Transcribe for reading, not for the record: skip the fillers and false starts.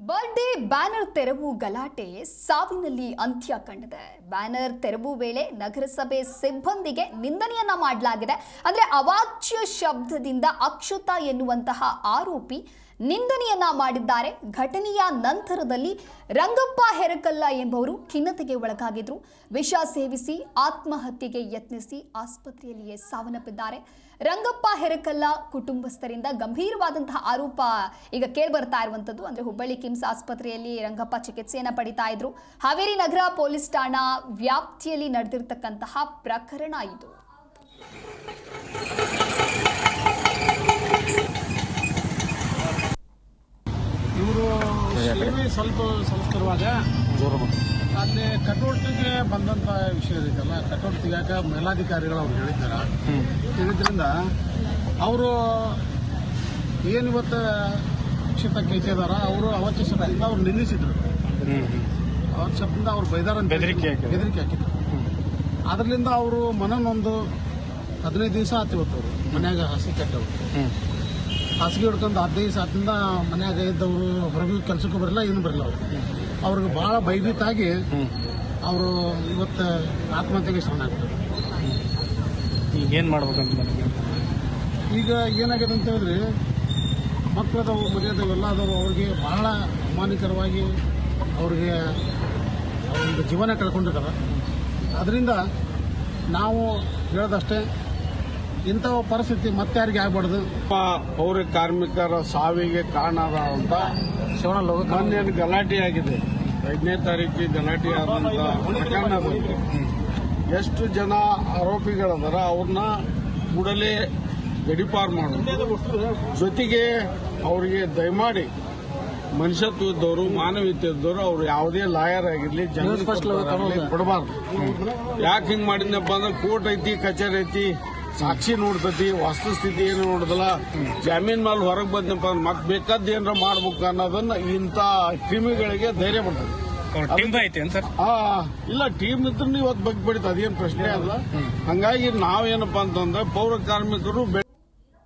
Birthday banner ತೆರವು ಗಲಾಟೆ ಸಾವಿನಲ್ಲಿ ಅಂತ್ಯ ಕಂಡಿದೆ. ಬ್ಯಾನರ್ ತೆರವು ವೇಳೆ ನಗರಸಭೆ ಸಿಬ್ಬಂದಿಗೆ ನಿಂದನೆಯನ್ನ ಮಾಡಲಾಗಿದೆ. ಅಂದ್ರೆ ಅವಾಚ್ಯ ಶಬ್ದದಿಂದ ಅಕ್ಷತಾ ಎನ್ನುವಂತಹ ಆರೋಪಿ ನಿಂದನೆಯನ್ನ ಮಾಡಿದ್ದಾರೆ. ಘಟನೆಯ ನಂತರದಲ್ಲಿ ರಂಗಪ್ಪ ಹೆರಕಲ್ಲ ಎಂಬುವರು ಖಿನ್ನತೆಗೆ ಒಳಗಾಗಿದ್ರು. ವಿಷ ಸೇವಿಸಿ ಆತ್ಮಹತ್ಯೆಗೆ ಯತ್ನಿಸಿ ಆಸ್ಪತ್ರೆಯಲ್ಲಿಯೇ ಸಾವನ್ನಪ್ಪಿದ್ದಾರೆ. ರಂಗಪ್ಪ ಹೆರಕಲ್ಲ ಕುಟುಂಬಸ್ಥರಿಂದ ಗಂಭೀರವಾದಂತಹ ಆರೋಪ ಈಗ ಕೇಳಿಬರ್ತಾ ಇರುವಂತದ್ದು. ಅಂದ್ರೆ ಹುಬ್ಬಳ್ಳಿ ಕಿಮ್ಸ್ ಆಸ್ಪತ್ರೆಯಲ್ಲಿ ರಂಗಪ್ಪ ಚಿಕಿತ್ಸೆಯನ್ನ ಪಡಿತಾ ಇದ್ರು. ಹಾವೇರಿ ನಗರ ಪೊಲೀಸ್ ಠಾಣಾ ವ್ಯಾಪ್ತಿಯಲ್ಲಿ ನಡೆದಿರತಕ್ಕಂತಹ ಪ್ರಕರಣ ಇದು. ಇವರು ಸ್ವಲ್ಪ ಸಂಸ್ಕರವಾದ ಅಲ್ಲಿ ಕಟೋಟಿಗೆ ಬಂದಂತ ವಿಷಯ ಇದೆಯಲ್ಲ, ಕಟೋಟ್ ತೆಗಿಯಾಕ ಮೇಲಾಧಿಕಾರಿಗಳು ಅವ್ರು ಹೇಳಿದ್ರಿಂದ ಅವರು ಏನಿವತ್ತು ಶಿಕ್ಷಕ ಕೇಸಿದಾರ ಅವರು ಅವಾಚ್ಯ ಶಬ್ದದಿಂದ ಅವ್ರು ನಿಲ್ಲಿಸಿದ್ರು. ಅವಾಚ್ಯ ಶಬ್ದದಿಂದ ಅವ್ರು ಬೈದಾರ ಬೆದರಿಕೆ ಹಾಕಿದ್ರು. ಅದರಿಂದ ಅವರು ಮನನೊಂದು 15 ದಿವಸ ಆತಿವತ್ತವ್ರು ಮನ್ಯಾಗ ಹಸಿ ಕಟ್ಟವ್ರು. ಹಾಸಿಗೆ ಹಿಡ್ಕೊಂಡು 15 ದಿವಸ ಆತಿಂದ ಮನ್ಯಾಗ ಇದ್ದವರು ಹೊರಗೂ ಕೆಲಸಕ್ಕೂ ಬರಲ್ಲ, ಏನು ಬರಲ್ಲ. ಅವ್ರಿಗೆ ಬಹಳ ಭಯಭೀತಾಗಿ ಅವರು ಇವತ್ತು ಆತ್ಮಹತ್ಯೆಗೆ ಶರಣಾಗ್ತಾರೆ. ಈಗೇನು ಮಾಡ್ಬೇಕಂತ ಈಗ ಏನಾಗಿದೆ ಅಂತ ಹೇಳಿದ್ರೆ, ಮಕ್ಕಳದವು ಮನೆಯದವು ಎಲ್ಲ ಆದವರು ಅವ್ರಿಗೆ ಬಹಳ ಅಮಾನಿಕರವಾಗಿ ಅವ್ರಿಗೆ ಒಂದು ಜೀವನ ಕಳ್ಕೊಂಡಿದ್ದಾರೆ. ಅದರಿಂದ ನಾವು ಹೇಳೋದಷ್ಟೇ, ಇಂಥ ಪರಿಸ್ಥಿತಿ ಮತ್ತೆ ಯಾರಿಗೆ ಆಗ್ಬಾರ್ದು. ಪೌರ ಕಾರ್ಮಿಕರ ಸಾವಿಗೆ ಕಾರಣ ಅಂತ ಮೊನ್ನೆ ಗಲಾಟೆ ಆಗಿದೆ. 5ನೇ ತಾರೀಕಿಗೆ ಗಲಾಟೆ ಆದಂತ ಪ್ರಕರಣ. ಎಷ್ಟು ಜನ ಆರೋಪಿಗಳದಾರ ಅವ್ರನ್ನ ಕೂಡಲೇ ಗಡಿಪಾರು ಮಾಡೋದು, ಜೊತೆಗೆ ಅವರಿಗೆ ದಯಮಾಡಿ ಮನುಷ್ಯತ್ವ ಇದ್ದವರು, ಮಾನವೀಯತೆ ಇದ್ದವರು, ಅವ್ರು ಯಾವುದೇ ಲಾಯರ್ ಆಗಿರ್ಲಿ ಜನ ಕೊಡಬಾರ್ದು. ಯಾಕೆ ಹಿಂಗ್ ಮಾಡಿದ್ನಪ್ಪ ಅಂದ್ರೆ ಕೋರ್ಟ್ ಐತಿ, ಕಚೇರಿ ಐತಿ, ಸಾಕ್ಷಿ ನೋಡ್ತತಿ, ವಸ್ತುಸ್ಥಿತಿ ಏನು ನೋಡುದಲ್ಲ, ಜಾಮೀನ್ ಮೇಲೆ ಹೊರಗೆ ಬಂದಪ್ಪ ಅಂದ್ರೆ ಮತ್ ಬೇಕಾದ ಏನಾರ ಮಾಡ್ಬೇಕು ಅನ್ನೋದನ್ನ ಇಂಥ ಕ್ರಿಮಿಗಳಿಗೆ ಧೈರ್ಯ ಬರ್ತದೆ. ಇಲ್ಲ, ಟೀಮ್ ಇದ್ರೂ ಇವತ್ತು ಬಗ್ಗೆ ಬಿಡ್ತದೆ, ಅದೇನು ಪ್ರಶ್ನೆ ಅಲ್ಲ. ಹಂಗಾಗಿ ನಾವೇನಪ್ಪಾ ಅಂತಂದ್ರೆ ಪೌರ ಕಾರ್ಮಿಕರು